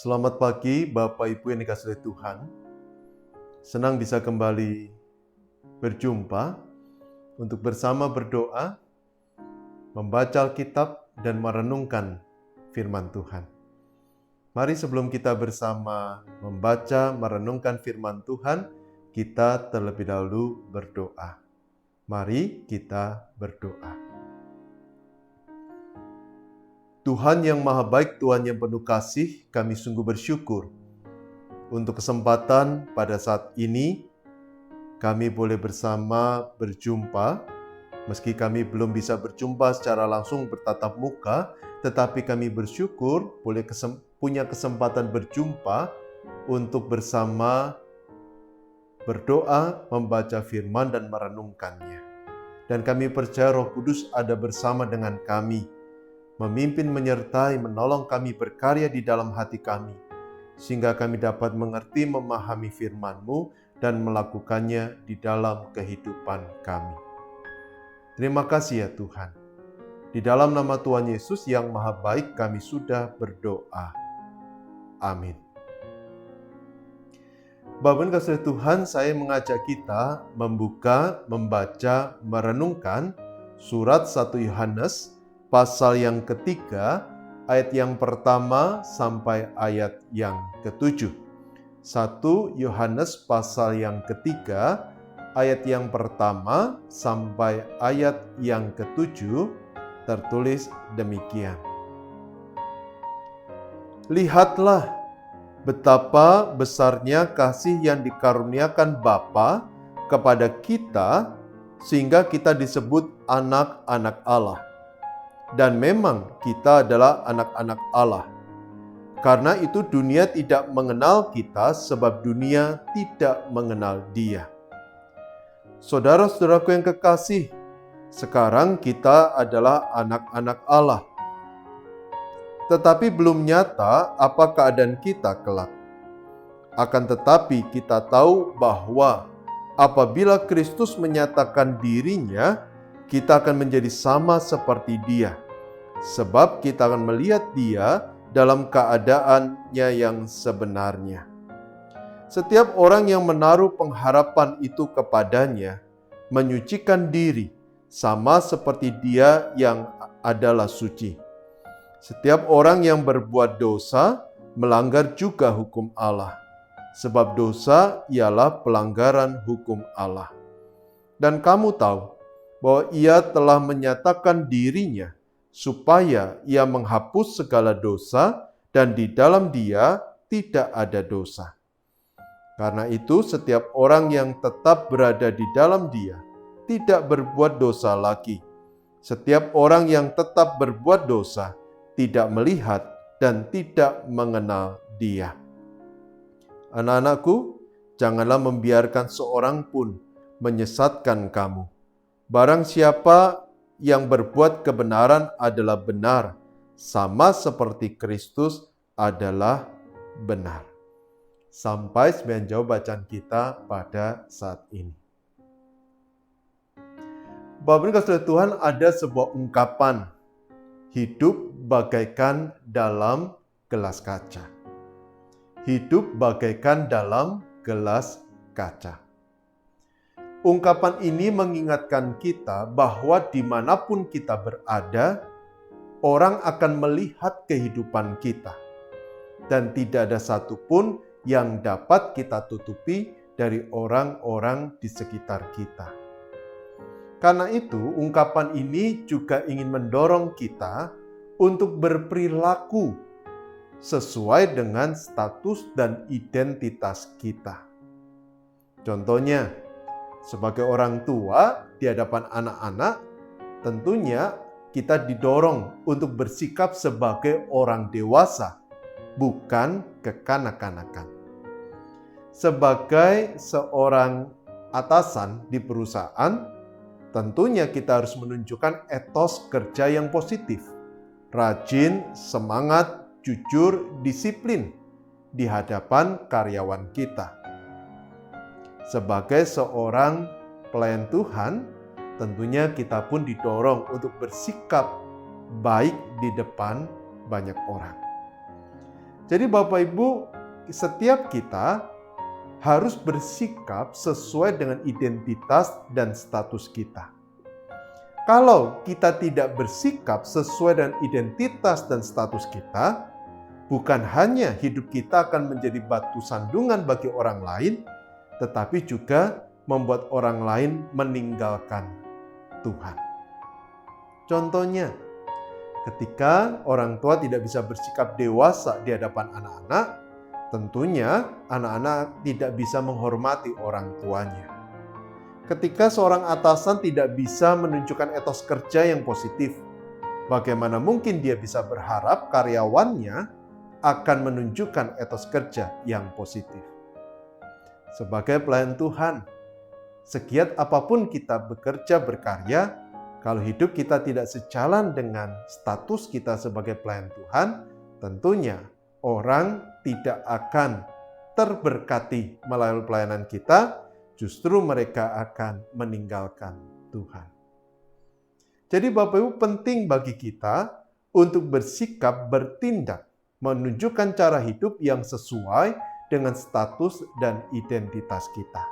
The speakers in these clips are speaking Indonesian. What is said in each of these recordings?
Selamat pagi Bapak Ibu yang dikasihi Tuhan. Senang bisa kembali berjumpa untuk bersama berdoa, membaca Alkitab dan merenungkan firman Tuhan. Mari sebelum kita bersama membaca, merenungkan firman Tuhan, kita terlebih dahulu berdoa. Mari kita berdoa. Tuhan yang maha baik, Tuhan yang penuh kasih, kami sungguh bersyukur untuk kesempatan pada saat ini kami boleh bersama berjumpa. Meski kami belum bisa berjumpa secara langsung bertatap muka, tetapi kami bersyukur boleh punya kesempatan berjumpa untuk bersama berdoa, membaca firman dan merenungkannya. Dan kami percaya Roh Kudus ada bersama dengan kami, memimpin, menyertai, menolong kami berkarya di dalam hati kami, sehingga kami dapat mengerti, memahami firman-Mu, dan melakukannya di dalam kehidupan kami. Terima kasih ya Tuhan. Di dalam nama Tuhan Yesus yang maha baik kami sudah berdoa. Amin. Bapak dan kasih Tuhan, saya mengajak kita membuka, membaca, merenungkan surat 1 Yohanes pasal yang ketiga, ayat yang pertama sampai ayat yang ketujuh. 1 Yohanes pasal yang ketiga, ayat yang pertama sampai ayat yang ketujuh, tertulis demikian. Lihatlah betapa besarnya kasih yang dikaruniakan Bapa kepada kita, sehingga kita disebut anak-anak Allah. Dan memang kita adalah anak-anak Allah. Karena itu dunia tidak mengenal kita sebab dunia tidak mengenal Dia. Saudara-saudaraku yang kekasih, sekarang kita adalah anak-anak Allah. Tetapi belum nyata apa keadaan kita kelak. Akan tetapi kita tahu bahwa apabila Kristus menyatakan dirinya, kita akan menjadi sama seperti Dia. Sebab kita akan melihat Dia dalam keadaannya yang sebenarnya. Setiap orang yang menaruh pengharapan itu kepadanya, menyucikan diri, sama seperti Dia yang adalah suci. Setiap orang yang berbuat dosa, melanggar juga hukum Allah. Sebab dosa ialah pelanggaran hukum Allah. Dan kamu tahu bahwa Ia telah menyatakan dirinya supaya Ia menghapus segala dosa, dan di dalam Dia tidak ada dosa. Karena itu setiap orang yang tetap berada di dalam Dia tidak berbuat dosa lagi. Setiap orang yang tetap berbuat dosa tidak melihat dan tidak mengenal Dia. Anak-anakku, janganlah membiarkan seorang pun menyesatkan kamu. Barang siapa yang berbuat kebenaran adalah benar, sama seperti Kristus adalah benar. Sampai sekian jauh bacaan kita pada saat ini. Bapak dan kasih Tuhan, ada sebuah ungkapan, hidup bagaikan dalam gelas kaca. Hidup bagaikan dalam gelas kaca. Ungkapan ini mengingatkan kita bahwa dimanapun kita berada, orang akan melihat kehidupan kita. Dan tidak ada satupun yang dapat kita tutupi dari orang-orang di sekitar kita. Karena itu, ungkapan ini juga ingin mendorong kita untuk berperilaku sesuai dengan status dan identitas kita. Contohnya, sebagai orang tua di hadapan anak-anak, tentunya kita didorong untuk bersikap sebagai orang dewasa, bukan kekanak-kanakan. Sebagai seorang atasan di perusahaan, tentunya kita harus menunjukkan etos kerja yang positif, rajin, semangat, jujur, disiplin di hadapan karyawan kita. Sebagai seorang pelayan Tuhan, tentunya kita pun didorong untuk bersikap baik di depan banyak orang. Jadi Bapak Ibu, setiap kita harus bersikap sesuai dengan identitas dan status kita. Kalau kita tidak bersikap sesuai dengan identitas dan status kita, bukan hanya hidup kita akan menjadi batu sandungan bagi orang lain, tetapi juga membuat orang lain meninggalkan Tuhan. Contohnya, ketika orang tua tidak bisa bersikap dewasa di hadapan anak-anak, tentunya anak-anak tidak bisa menghormati orang tuanya. Ketika seorang atasan tidak bisa menunjukkan etos kerja yang positif, bagaimana mungkin dia bisa berharap karyawannya akan menunjukkan etos kerja yang positif? Sebagai pelayan Tuhan, segiat apapun kita bekerja berkarya, kalau hidup kita tidak sejalan dengan status kita sebagai pelayan Tuhan, tentunya orang tidak akan terberkati melalui pelayanan kita, justru mereka akan meninggalkan Tuhan. Jadi Bapak Ibu, penting bagi kita untuk bersikap, bertindak, menunjukkan cara hidup yang sesuai dengan status dan identitas kita.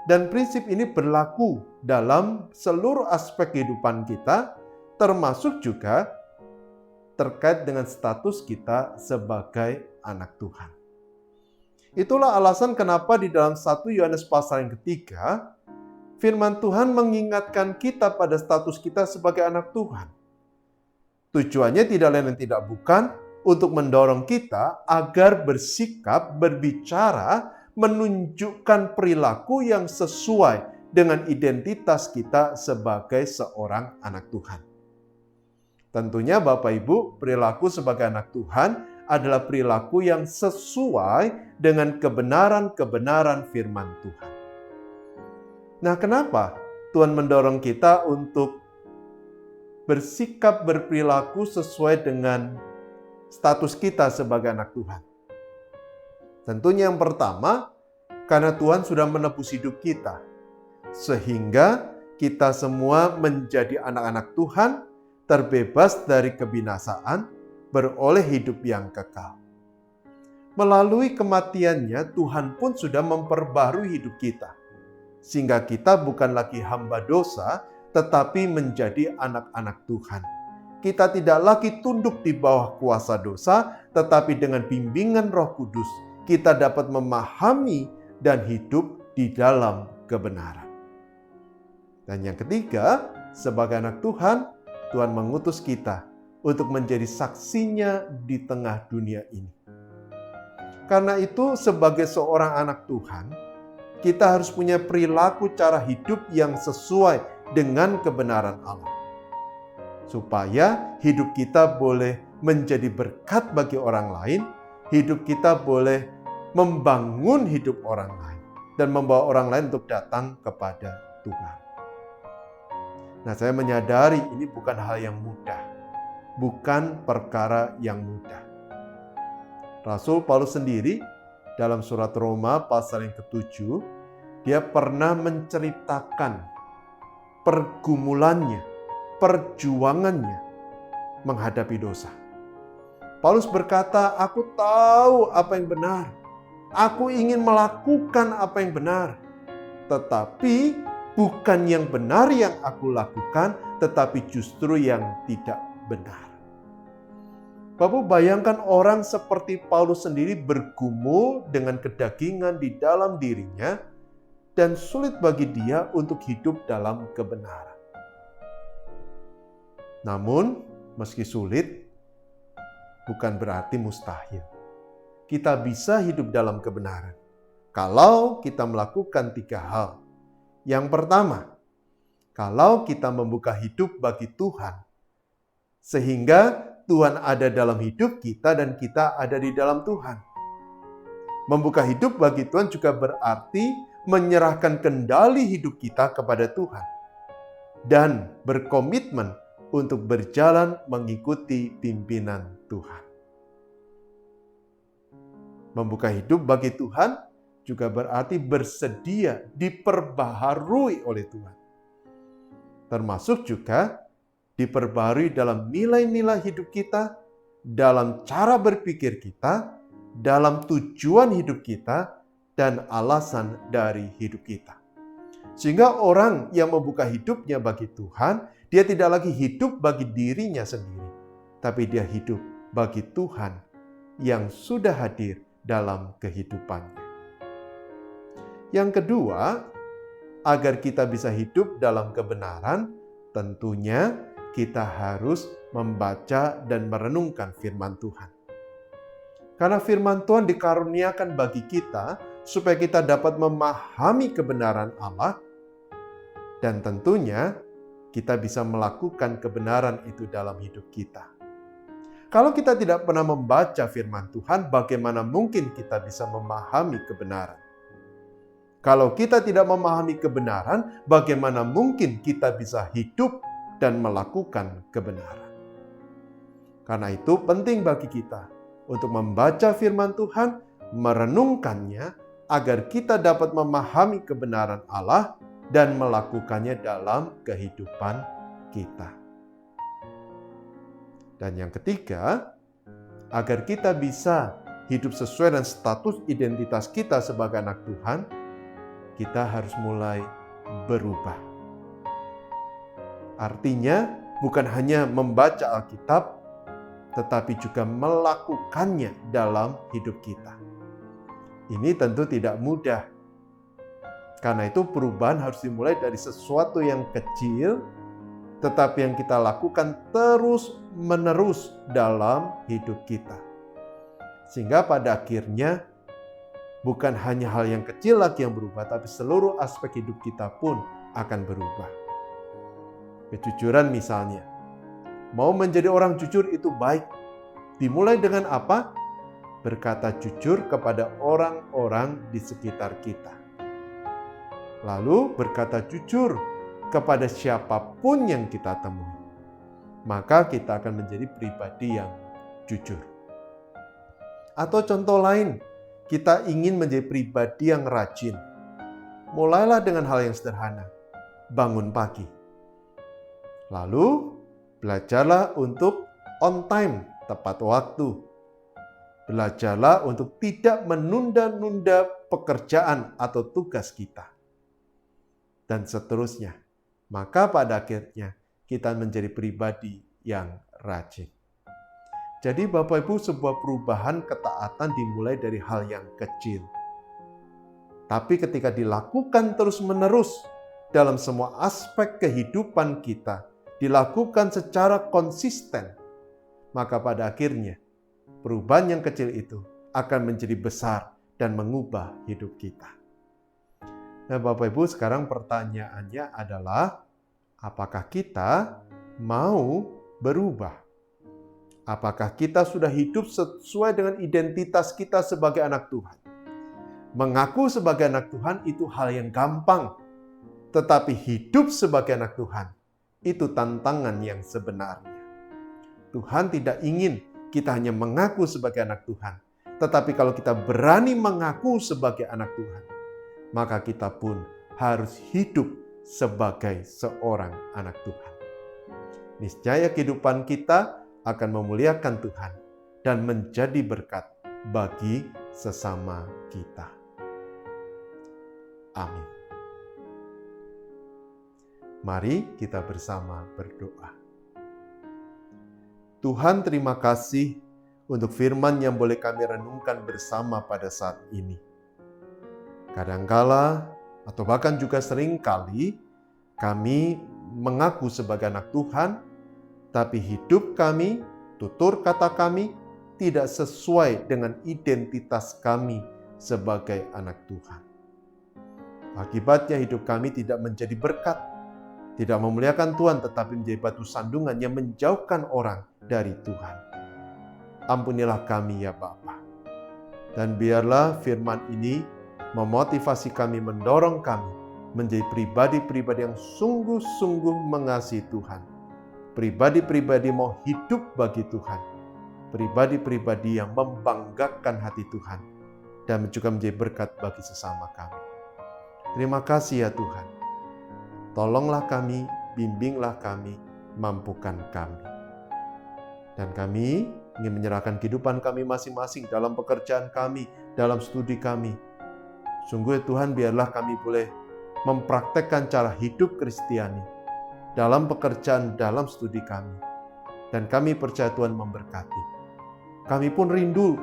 Dan prinsip ini berlaku dalam seluruh aspek kehidupan kita, termasuk juga terkait dengan status kita sebagai anak Tuhan. Itulah alasan kenapa di dalam 1 Yohanes pasal yang ketiga, firman Tuhan mengingatkan kita pada status kita sebagai anak Tuhan. Tujuannya tidak lain dan tidak bukan untuk mendorong kita agar bersikap, berbicara, menunjukkan perilaku yang sesuai dengan identitas kita sebagai seorang anak Tuhan. Tentunya Bapak Ibu, perilaku sebagai anak Tuhan adalah perilaku yang sesuai dengan kebenaran-kebenaran firman Tuhan. Nah, kenapa Tuhan mendorong kita untuk bersikap, berperilaku sesuai dengan status kita sebagai anak Tuhan? Tentunya yang pertama, karena Tuhan sudah menebus hidup kita, sehingga kita semua menjadi anak-anak Tuhan, terbebas dari kebinasaan, beroleh hidup yang kekal. Melalui kematiannya, Tuhan pun sudah memperbarui hidup kita, sehingga kita bukan lagi hamba dosa, tetapi menjadi anak-anak Tuhan. Kita tidak lagi tunduk di bawah kuasa dosa, tetapi dengan bimbingan Roh Kudus, kita dapat memahami dan hidup di dalam kebenaran. Dan yang ketiga, sebagai anak Tuhan, Tuhan mengutus kita untuk menjadi saksinya di tengah dunia ini. Karena itu, sebagai seorang anak Tuhan, kita harus punya perilaku cara hidup yang sesuai dengan kebenaran Allah. Supaya hidup kita boleh menjadi berkat bagi orang lain, hidup kita boleh membangun hidup orang lain, dan membawa orang lain untuk datang kepada Tuhan. Nah, saya menyadari ini bukan hal yang mudah, bukan perkara yang mudah. Rasul Paulus sendiri dalam surat Roma pasal yang ke-7, dia pernah menceritakan pergumulannya, perjuangannya menghadapi dosa. Paulus berkata, "Aku tahu apa yang benar. Aku ingin melakukan apa yang benar. Tetapi bukan yang benar yang aku lakukan, tetapi justru yang tidak benar." Bapak bayangkan orang seperti Paulus sendiri bergumul dengan kedagingan di dalam dirinya dan sulit bagi dia untuk hidup dalam kebenaran. Namun, meski sulit, bukan berarti mustahil. Kita bisa hidup dalam kebenaran kalau kita melakukan 3 hal. Yang pertama, kalau kita membuka hidup bagi Tuhan, sehingga Tuhan ada dalam hidup kita dan kita ada di dalam Tuhan. Membuka hidup bagi Tuhan juga berarti menyerahkan kendali hidup kita kepada Tuhan dan berkomitmen untuk berjalan mengikuti pimpinan Tuhan. Membuka hidup bagi Tuhan juga berarti bersedia diperbaharui oleh Tuhan. Termasuk juga diperbaharui dalam nilai-nilai hidup kita dalam cara berpikir kita, dalam tujuan hidup kita, dan alasan dari hidup kita. Sehingga orang yang membuka hidupnya bagi Tuhan, dia tidak lagi hidup bagi dirinya sendiri, tapi dia hidup bagi Tuhan yang sudah hadir dalam kehidupannya. Yang kedua, agar kita bisa hidup dalam kebenaran, tentunya kita harus membaca dan merenungkan firman Tuhan. Karena firman Tuhan dikaruniakan bagi kita supaya kita dapat memahami kebenaran Allah, dan tentunya kita bisa melakukan kebenaran itu dalam hidup kita. Kalau kita tidak pernah membaca firman Tuhan, bagaimana mungkin kita bisa memahami kebenaran? Kalau kita tidak memahami kebenaran, bagaimana mungkin kita bisa hidup dan melakukan kebenaran? Karena itu penting bagi kita untuk membaca firman Tuhan, merenungkannya, agar kita dapat memahami kebenaran Allah dan melakukannya dalam kehidupan kita. Dan yang ketiga, agar kita bisa hidup sesuai dengan status identitas kita sebagai anak Tuhan, kita harus mulai berubah. Artinya, bukan hanya membaca Alkitab, tetapi juga melakukannya dalam hidup kita. Ini tentu tidak mudah. Karena itu perubahan harus dimulai dari sesuatu yang kecil, tetapi yang kita lakukan terus-menerus dalam hidup kita. Sehingga pada akhirnya bukan hanya hal yang kecil lagi yang berubah, tapi seluruh aspek hidup kita pun akan berubah. Kejujuran misalnya. Mau menjadi orang jujur itu baik. Dimulai dengan apa? Berkata jujur kepada orang-orang di sekitar kita. Lalu berkata jujur kepada siapapun yang kita temui. Maka kita akan menjadi pribadi yang jujur. Atau contoh lain, kita ingin menjadi pribadi yang rajin. Mulailah dengan hal yang sederhana. Bangun pagi. Lalu belajarlah untuk on time, tepat waktu. Belajarlah untuk tidak menunda-nunda pekerjaan atau tugas kita. Dan seterusnya. Maka pada akhirnya kita menjadi pribadi yang rajin. Jadi Bapak Ibu, sebuah perubahan ketaatan dimulai dari hal yang kecil. Tapi ketika dilakukan terus-menerus dalam semua aspek kehidupan kita, dilakukan secara konsisten, maka pada akhirnya perubahan yang kecil itu akan menjadi besar dan mengubah hidup kita. Nah Bapak Ibu, sekarang pertanyaannya adalah, apakah kita mau berubah? Apakah kita sudah hidup sesuai dengan identitas kita sebagai anak Tuhan? Mengaku sebagai anak Tuhan itu hal yang gampang. Tetapi hidup sebagai anak Tuhan, itu tantangan yang sebenarnya. Tuhan tidak ingin kita hanya mengaku sebagai anak Tuhan. Tetapi kalau kita berani mengaku sebagai anak Tuhan, maka kita pun harus hidup sebagai seorang anak Tuhan. Niscaya kehidupan kita akan memuliakan Tuhan dan menjadi berkat bagi sesama kita. Amin. Mari kita bersama berdoa. Tuhan, terima kasih untuk firman yang boleh kami renungkan bersama pada saat ini. Kadangkala atau bahkan juga seringkali kami mengaku sebagai anak Tuhan, tapi hidup kami, tutur kata kami tidak sesuai dengan identitas kami sebagai anak Tuhan. Akibatnya hidup kami tidak menjadi berkat, tidak memuliakan Tuhan, tetapi menjadi batu sandungan yang menjauhkan orang dari Tuhan. Ampunilah kami ya Bapa. Dan biarlah firman ini memotivasi kami, mendorong kami menjadi pribadi-pribadi yang sungguh-sungguh mengasihi Tuhan. Pribadi-pribadi mau hidup bagi Tuhan. Pribadi-pribadi yang membanggakan hati Tuhan. Dan juga menjadi berkat bagi sesama kami. Terima kasih ya Tuhan. Tolonglah kami, bimbinglah kami, mampukan kami. Dan kami ingin menyerahkan kehidupan kami masing-masing dalam pekerjaan kami, dalam studi kami. Sungguh ya Tuhan, biarlah kami boleh mempraktekkan cara hidup Kristiani dalam pekerjaan, dalam studi kami. Dan kami percaya Tuhan memberkati. Kami pun rindu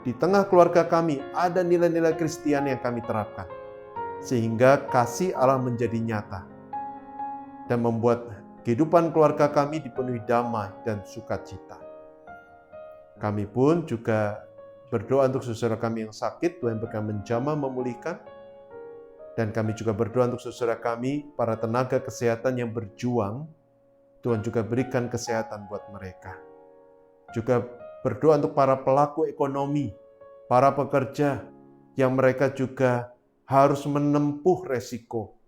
di tengah keluarga kami ada nilai-nilai Kristiani yang kami terapkan. Sehingga kasih Allah menjadi nyata dan membuat kehidupan keluarga kami dipenuhi damai dan sukacita. Kami pun juga berdoa untuk saudara kami yang sakit, Tuhan berkah menjamah memulihkan. Dan kami juga berdoa untuk saudara kami, para tenaga kesehatan yang berjuang, Tuhan juga berikan kesehatan buat mereka. Juga berdoa untuk para pelaku ekonomi, para pekerja yang mereka juga harus menempuh resiko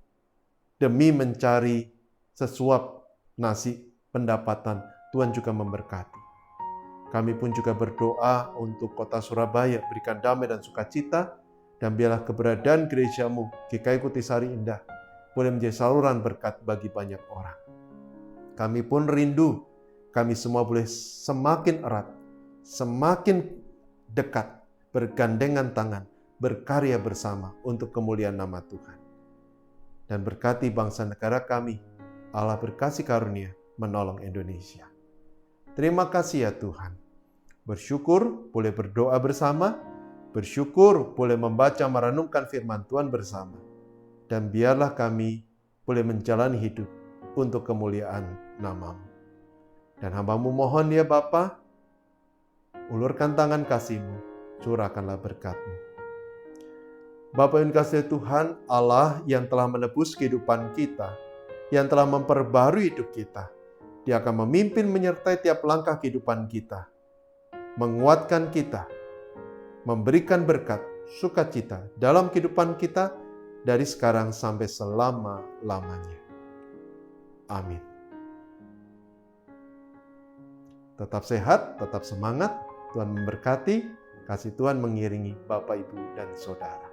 demi mencari sesuap nasi pendapatan. Tuhan juga memberkati. Kami pun juga berdoa untuk kota Surabaya, berikan damai dan sukacita, dan biarlah keberadaan gerejamu, GKI Kutisari Indah, boleh menjadi saluran berkat bagi banyak orang. Kami pun rindu, kami semua boleh semakin erat, semakin dekat, bergandengan tangan, berkarya bersama untuk kemuliaan nama Tuhan. Dan berkati bangsa negara kami, Allah berkasih karunia menolong Indonesia. Terima kasih ya Tuhan. Bersyukur boleh berdoa bersama, bersyukur boleh membaca merenungkan firman Tuhan bersama. Dan biarlah kami boleh menjalani hidup untuk kemuliaan nama-Mu. Dan hamba-Mu mohon ya Bapa, ulurkan tangan kasih-Mu, curahkanlah berkat-Mu. Bapa yang dikasihi Tuhan, Allah yang telah menebus kehidupan kita, yang telah memperbarui hidup kita, Dia akan memimpin menyertai tiap langkah kehidupan kita, menguatkan kita, memberikan berkat, sukacita dalam kehidupan kita dari sekarang sampai selama-lamanya. Amin. Tetap sehat, tetap semangat, Tuhan memberkati, kasih Tuhan mengiringi Bapak, Ibu, dan Saudara.